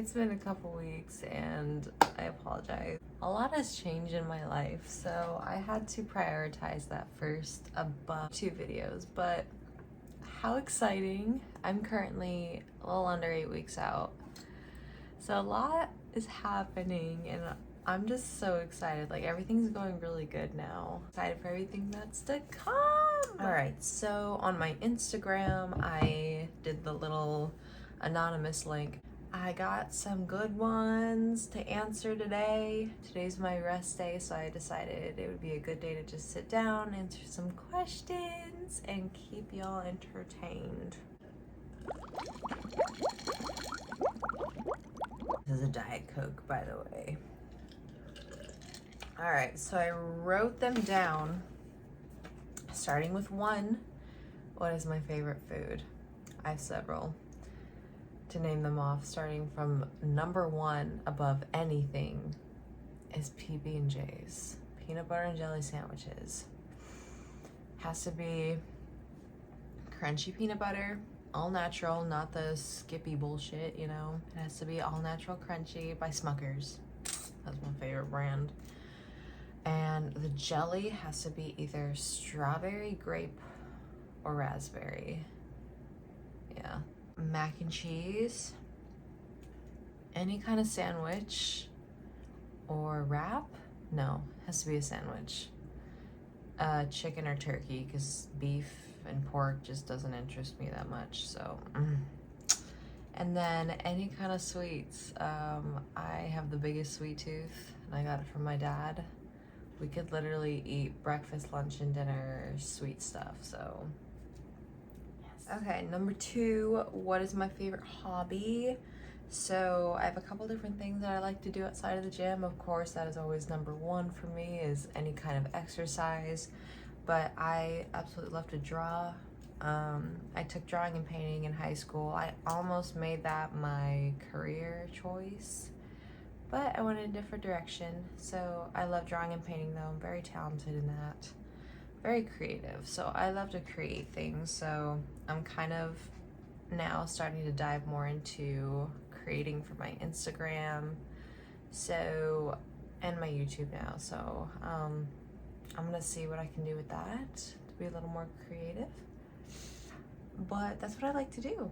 It's been a couple weeks and I apologize. A lot has changed in my life, so I had to prioritize that first above 2 videos, but how exciting. I'm currently a little under 8 weeks out. So a lot is happening and I'm just so excited. Like, everything's going really good now. Excited for everything that's to come. All right, so on my Instagram, I did the little anonymous link. I got some good ones to answer today. Today's my rest day, so I decided it would be a good day to just sit down, answer some questions, and keep y'all entertained. This is a Diet Coke, by the way. All right, so I wrote them down, starting with 1. What is my favorite food? I have several. To name them off, starting from number 1 above anything is PB&J's, peanut butter and jelly sandwiches. Has to be crunchy peanut butter, all natural, not the Skippy bullshit, you know. It has to be all natural crunchy by Smucker's. That's my favorite brand. And the jelly has to be either strawberry, grape, or raspberry. Yeah. Mac and cheese, any kind of sandwich or wrap. No, has to be a sandwich. Chicken or turkey, because beef and pork just doesn't interest me that much, so and then any kind of sweets. I have the biggest sweet tooth and I got it from my dad. We could literally eat breakfast, lunch, and dinner sweet stuff, so okay, number 2, what is my favorite hobby? So I have a couple different things that I like to do outside of the gym. Of course, that is always number 1 for me, is any kind of exercise. But I absolutely love to draw. I took drawing and painting in high school. I almost made that my career choice, but I went in a different direction. So I love drawing and painting though. I'm very talented in that. Very creative, so I love to create things. So I'm kind of now starting to dive more into creating for my Instagram, so, and my YouTube now. So I'm gonna see what I can do with that to be a little more creative, but that's what I like to do.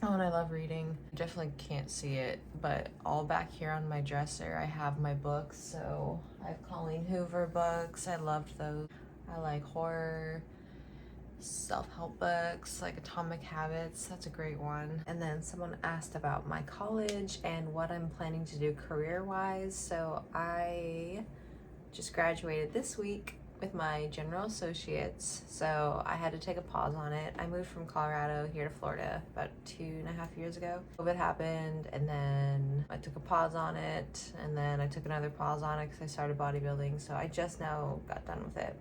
Oh, and I love reading. You definitely can't see it, but all back here on my dresser I have my books. So I have Colleen Hoover books. I loved those. I like horror, self-help books like Atomic Habits. That's a great one. And then someone asked about my college and what I'm planning to do career-wise. So I just graduated this week with my general associates, so I had to take a pause on it. I moved from Colorado here to Florida about 2.5 years ago. COVID happened, and then I took a pause on it, and then I took another pause on it because I started bodybuilding, so I just now got done with it.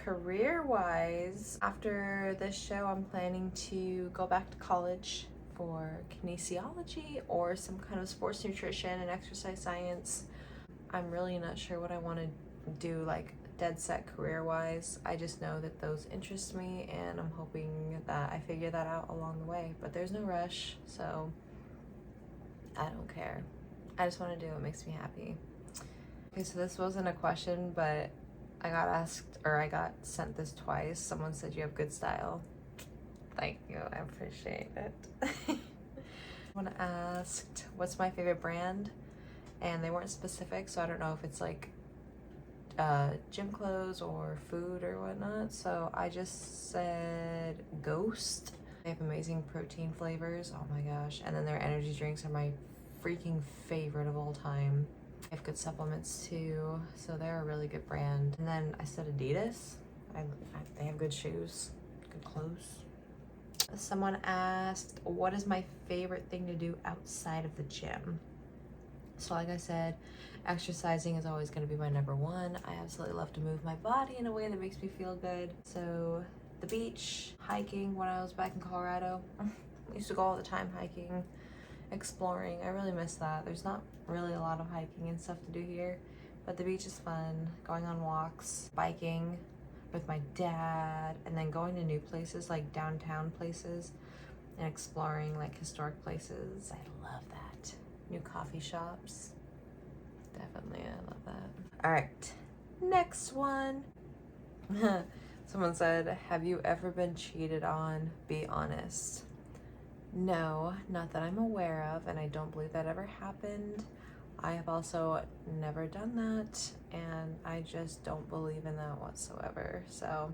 Career-wise, after this show, I'm planning to go back to college for kinesiology or some kind of sports nutrition and exercise science. I'm really not sure what I want to do, like dead set career-wise. I just know that those interest me, and I'm hoping that I figure that out along the way. But there's no rush, so I don't care. I just want to do what makes me happy. Okay, so this wasn't a question, but I got asked, or I got sent this twice. Someone said you have good style. Thank you, I appreciate it. Someone asked, what's my favorite brand? And they weren't specific, so I don't know if it's like gym clothes or food or whatnot. So I just said Ghost. They have amazing protein flavors, oh my gosh. And then their energy drinks are my freaking favorite of all time. They have good supplements too, so they're a really good brand. And then I said Adidas. They have good shoes, good clothes. Someone asked, what is my favorite thing to do outside of the gym? So like I said, exercising is always going to be my number 1. I absolutely love to move my body in a way that makes me feel good. So the beach, hiking when I was back in Colorado. I used to go all the time hiking, exploring. I really miss that. There's not really a lot of hiking and stuff to do here, but the beach is fun. Going on walks, biking with my dad, and then going to new places like downtown places. and exploring like historic places. I love that. New coffee shops. Definitely, I love that. All right, next one. Someone said, have you ever been cheated on? Be honest. No, not that I'm aware of, and I don't believe that ever happened. I have also never done that, and I just don't believe in that whatsoever. So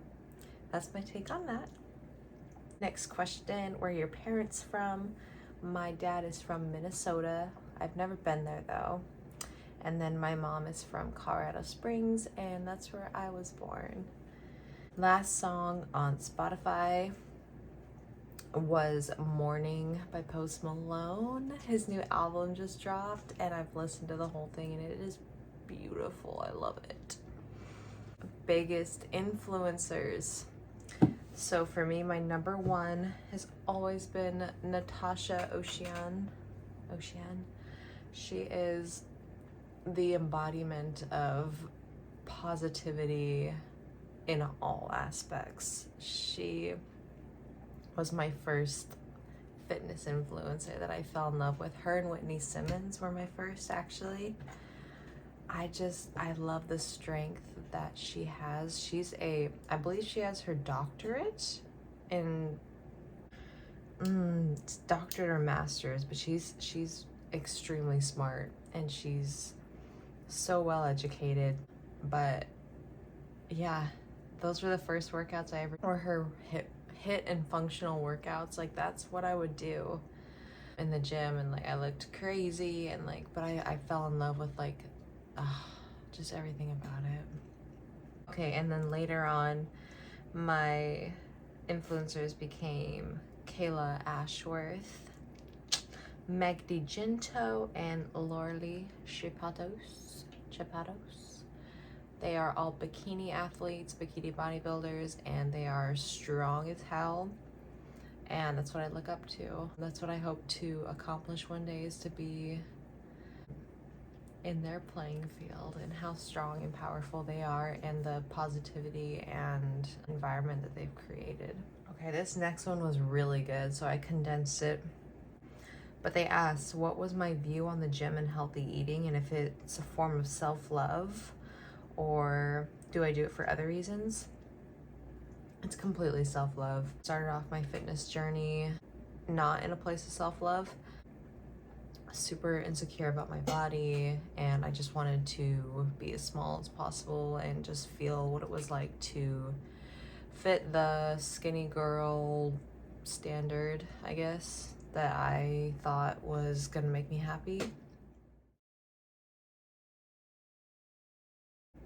that's my take on that. Next question, where are your parents from? My dad is from Minnesota. I've never been there though. And then my mom is from Colorado Springs, and that's where I was born. Last song on Spotify was Morning by Post Malone. His new album just dropped, and I've listened to the whole thing, and it is beautiful. I love it. Biggest influencers. So for me, my number one has always been Natasha Ocean. She is the embodiment of positivity in all aspects. She was my first fitness influencer that I fell in love with. Her and Whitney Simmons were my first, actually. I love the strength that she has. I believe she has her doctorate in, it's doctorate or master's, but she's extremely smart, and she's so well educated. But yeah, those were the first workouts I ever, or her hit and functional workouts. Like, that's what I would do in the gym, and like I looked crazy, and like, but I fell in love with like just everything about it. Okay, and then later on, my influencers became Kayla Ashworth, Meg DiGinto, and Lorly Chapados. They are all bikini athletes, bikini bodybuilders, and they are strong as hell. And that's what I look up to. That's what I hope to accomplish one day, is to be in their playing field, and how strong and powerful they are, and the positivity and environment that they've created. Okay, this next one was really good, so I condensed it. But they asked, what was my view on the gym and healthy eating, and if it's a form of self-love, or do I do it for other reasons? It's completely self-love. Started off my fitness journey not in a place of self-love. Super insecure about my body, and I just wanted to be as small as possible and just feel what it was like to fit the skinny girl standard, I guess, that I thought was gonna make me happy.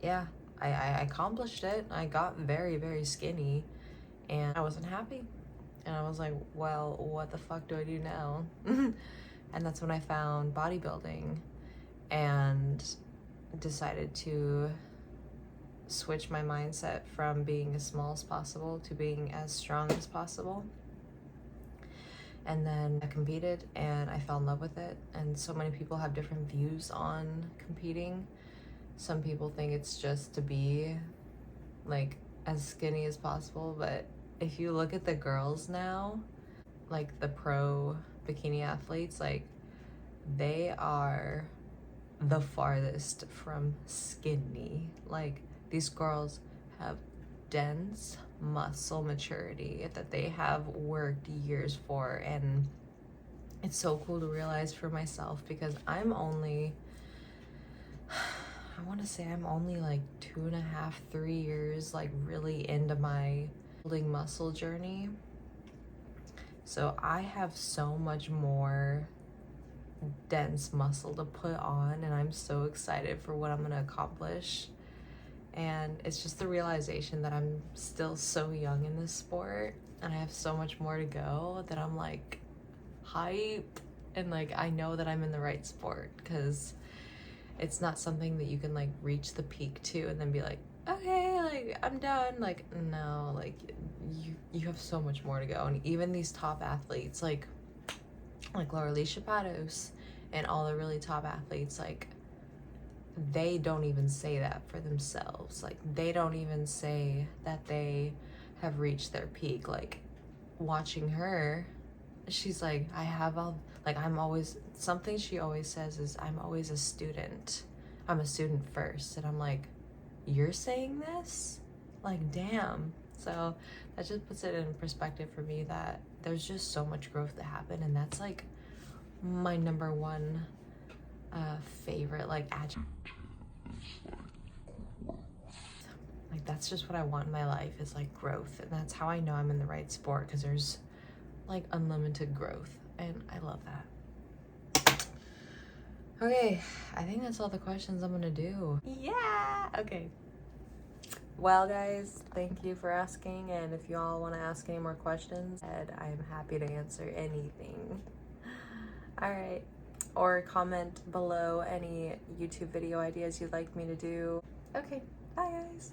Yeah, I accomplished it. I got very, very skinny, and I wasn't happy. And I was like, well, what the fuck do I do now? And that's when I found bodybuilding and decided to switch my mindset from being as small as possible to being as strong as possible. And then I competed, and I fell in love with it. And so many people have different views on competing. Some people think it's just to be like as skinny as possible, but if you look at the girls now, like the pro bikini athletes, like they are the farthest from skinny. Like, these girls have dense muscle maturity that they have worked years for, and it's so cool to realize for myself, because I'm only, I want to say I'm only like 2.5, 3 years like really into my building muscle journey. So I have so much more dense muscle to put on, and I'm so excited for what I'm going to accomplish. And it's just the realization that I'm still so young in this sport, and I have so much more to go, that I'm like hype, and like I know that I'm in the right sport, because it's not something that you can like reach the peak to and then be like, okay, like I'm done. Like, no, like you have so much more to go. And even these top athletes, like Lorly Chapados and all the really top athletes, like they don't even say that for themselves. Like, they don't even say that they have reached their peak. Like, watching her, she's like, I have all, like, I'm always, something she always says is, I'm always a student. I'm a student first. And I'm like, you're saying this? Like, damn. So that just puts it in perspective for me that there's just so much growth to happen. And that's like my number one favorite, like, adjective. Like, that's just what I want in my life, is like growth. And that's how I know I'm in the right sport, because there's like unlimited growth, and I love that. Okay, I think that's all the questions I'm gonna do. Yeah, okay. Well, guys, thank you for asking, and if you all want to ask any more questions, I'm happy to answer anything. All right, or comment below any YouTube video ideas you'd like me to do. Okay, bye, guys.